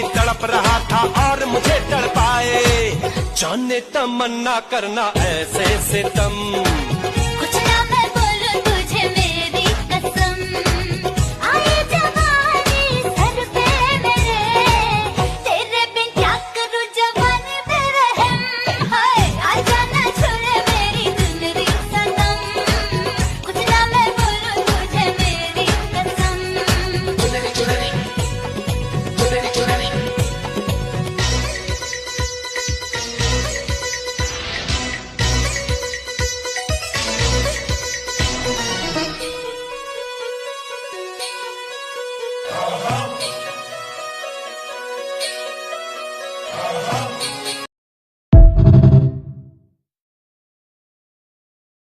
तड़प रहा था और मुझे तड़पाए। जाने तमन्ना करना ऐसे सितम,